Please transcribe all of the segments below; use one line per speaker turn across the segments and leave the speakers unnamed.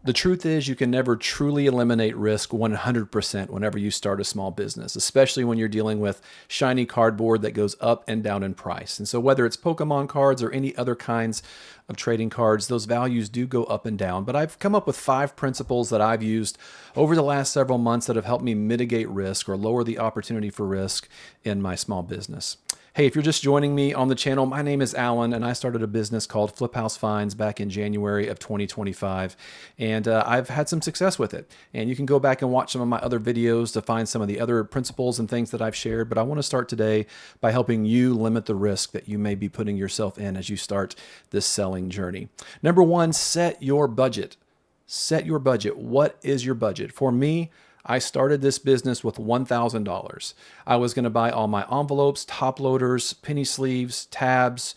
The truth is you can never truly eliminate risk 100% whenever you start a small business, especially when you're dealing with shiny cardboard that goes up and down in price. And so whether it's Pokemon cards or any other kinds of trading cards, those values do go up and down. But I've come up with 5 principles that I've used over the last several months that have helped me mitigate risk or lower the opportunity for risk in my small business. Hey, if you're just joining me on the channel, my name is Alan, and I started a business called Flip House Finds back in January of 2025, and I've had some success with it. And you can go back and watch some of my other videos to find some of the other principles and things that I've shared, but I want to start today by helping you limit the risk that you may be putting yourself in as you start this selling journey. Number 1, set your budget. Set your budget. What is your budget? For me, I started this business with $1,000. I was going to buy all my envelopes, top loaders, penny sleeves, tabs,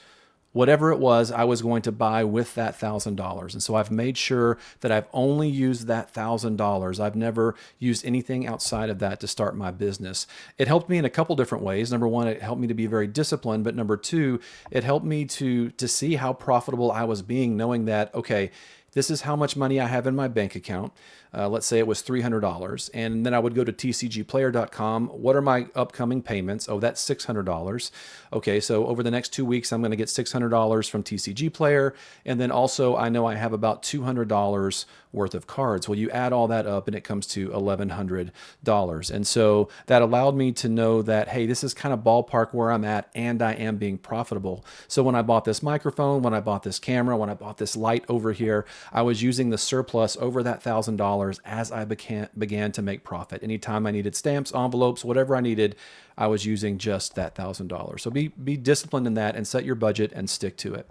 whatever it was, I was going to buy with that $1,000. And so I've made sure that I've only used that $1,000. I've never used anything outside of that to start my business. It helped me in a couple different ways. Number 1, it helped me to be very disciplined. But number 2, it helped me to see how profitable I was being, knowing that, okay, this is how much money I have in my bank account. Let's say it was $300. And then I would go to tcgplayer.com. What are my upcoming payments? Oh, that's $600. Okay, so over the next 2 weeks, I'm going to get $600 from TCG Player. And then also, I know I have about $200 worth of cards. Well, you add all that up and it comes to $1,100. And so that allowed me to know that, hey, this is kind of ballpark where I'm at and I am being profitable. So when I bought this microphone, when I bought this camera, when I bought this light over here, I was using the surplus over that $1,000 as I began to make profit. Anytime I needed stamps, envelopes, whatever I needed, I was using just that $1,000. So be disciplined in that and set your budget and stick to it.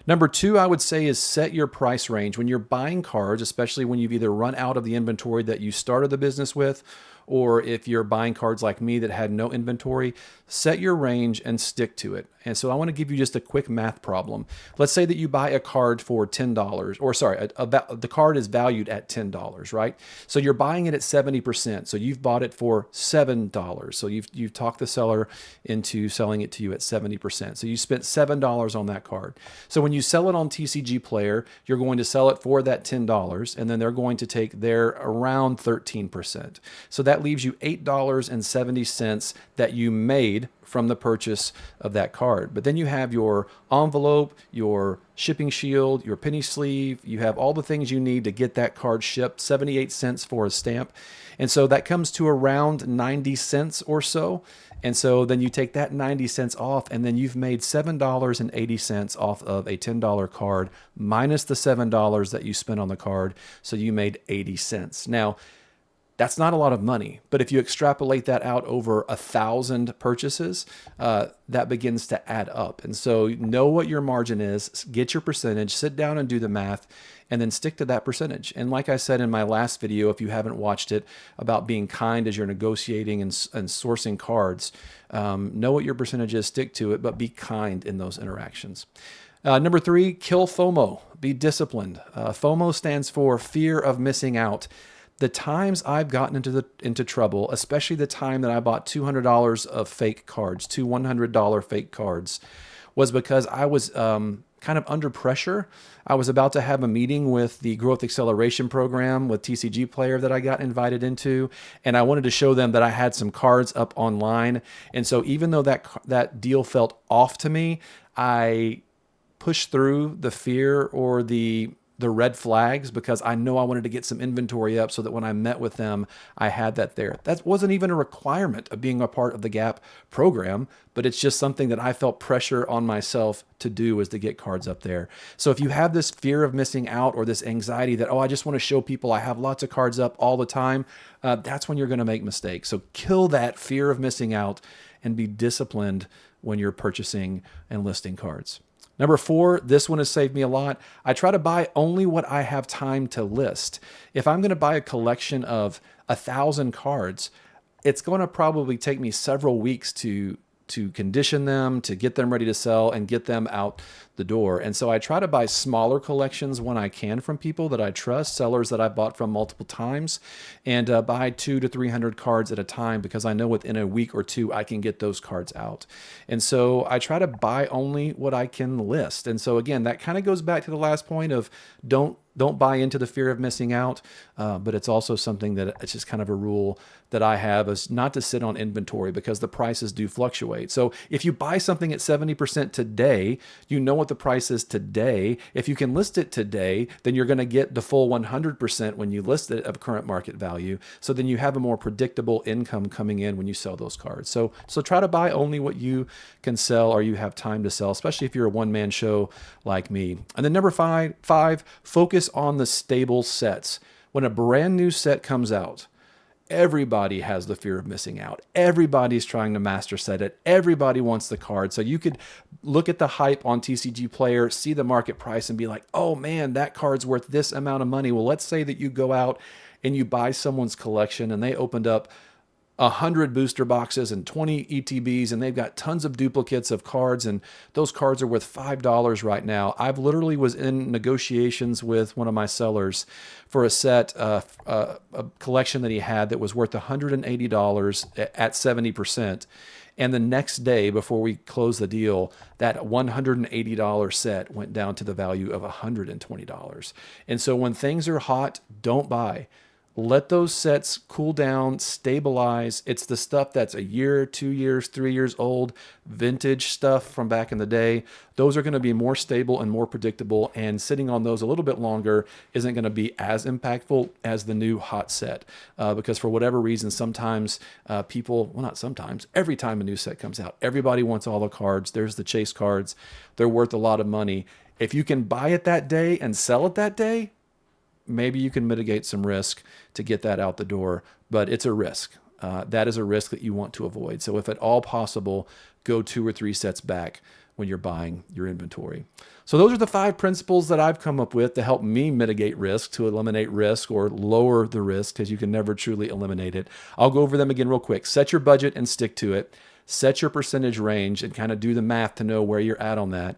Number 2, I would say, is set your price range. When you're buying cards, especially when you've either run out of the inventory that you started the business with, or if you're buying cards like me that had no inventory, set your range and stick to it. And so I want to give you just a quick math problem. Let's say that you buy a card for $10, or sorry, the card is valued at $10, right? So you're buying it at 70%. So you've bought it for $7. So you've talked the seller into selling it to you at 70%. So you spent $7 on that card. So when you sell it on TCG Player, you're going to sell it for that $10, and then they're going to take their around 13%. So that leaves you $8.70 that you made from the purchase of that card. But then you have your envelope, your shipping shield, your penny sleeve, you have all the things you need to get that card shipped, 78 cents for a stamp. And so that comes to around 90 cents or so. And so then you take that 90 cents off, and then you've made $7.80 off of a $10 card minus the $7 that you spent on the card. So you made 80 cents. Now, that's not a lot of money, but if you extrapolate that out over 1,000 purchases, that begins to add up. And so know what your margin is, get your percentage, sit down and do the math, and then stick to that percentage. And like I said in my last video, if you haven't watched it, about being kind as you're negotiating and sourcing cards, know what your percentage is, stick to it, but be kind in those interactions. Number 3, kill FOMO. Be disciplined. FOMO stands for fear of missing out. The times I've gotten into trouble, especially the time that I bought $200 of fake cards, 2 $100 fake cards, was because I was kind of under pressure. I was about to have a meeting with the Growth Acceleration Program with TCG Player that I got invited into, and I wanted to show them that I had some cards up online. And so even though that deal felt off to me, I pushed through the fear or the red flags because I know I wanted to get some inventory up so that when I met with them, I had that there. That wasn't even a requirement of being a part of the GAP program, but it's just something that I felt pressure on myself to do, is to get cards up there. So if you have this fear of missing out or this anxiety that, oh, I just want to show people I have lots of cards up all the time, that's when you're going to make mistakes. So kill that fear of missing out and be disciplined when you're purchasing and listing cards. Number 4, this one has saved me a lot. I try to buy only what I have time to list. If I'm going to buy a collection of 1,000 cards, it's going to probably take me several weeks to condition them, to get them ready to sell and get them out the door. And so I try to buy smaller collections when I can from people that I trust, sellers that I've bought from multiple times, and buy 200 to 300 cards at a time because I know within a week or two I can get those cards out. And so I try to buy only what I can list. And so again, that kind of goes back to the last point of don't buy into the fear of missing out, but it's also something that it's just kind of a rule that I have is not to sit on inventory because the prices do fluctuate. So if you buy something at 70% today, you know what the price is today. If you can list it today, then you're going to get the full 100% when you list it of current market value. So then you have a more predictable income coming in when you sell those cards. So try to buy only what you can sell or you have time to sell, especially if you're a one-man show like me. And then number five, focus on the stable sets. When a brand new set comes out, everybody has the fear of missing out. Everybody's trying to master set it. Everybody wants the card. So you could look at the hype on TCG Player, see the market price and be like, oh man, that card's worth this amount of money. Well, let's say that you go out and you buy someone's collection and they opened up 100 booster boxes and 20 ETBs, and they've got tons of duplicates of cards, and those cards are worth $5 right now. I've literally was in negotiations with one of my sellers for a set, a collection that he had that was worth $180 at 70%. And the next day, before we closed the deal, that $180 set went down to the value of $120. And so when things are hot, don't buy. Let those sets cool down, stabilize. It's the stuff that's a year, 2 years, 3 years old, vintage stuff from back in the day. Those are going to be more stable and more predictable, and sitting on those a little bit longer isn't going to be as impactful as the new hot set. Because for whatever reason, sometimes people, well, not sometimes, every time a new set comes out, everybody wants all the cards. There's the chase cards. They're worth a lot of money. If you can buy it that day and sell it that day, maybe you can mitigate some risk to get that out the door, but it's a risk. That is a risk that you want to avoid. So if at all possible, go 2 or 3 sets back when you're buying your inventory. So those are the 5 principles that I've come up with to help me mitigate risk, to eliminate risk or lower the risk, because you can never truly eliminate it. I'll go over them again real quick. Set your budget and stick to it. Set your percentage range and kind of do the math to know where you're at on that.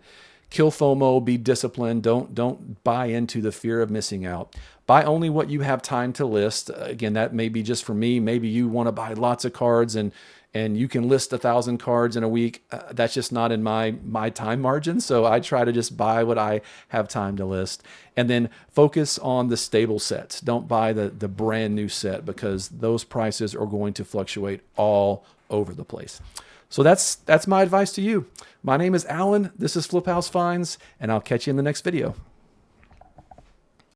Kill FOMO, be disciplined. Don't buy into the fear of missing out. Buy only what you have time to list. Again, that may be just for me. Maybe you want to buy lots of cards and you can list 1,000 cards in a week. That's just not in my time margin. So I try to just buy what I have time to list. And then focus on the stable sets. Don't buy the brand new set because those prices are going to fluctuate all over the place. So that's my advice to you. My name is Alan. This is Flip House Finds, and I'll catch you in the next video.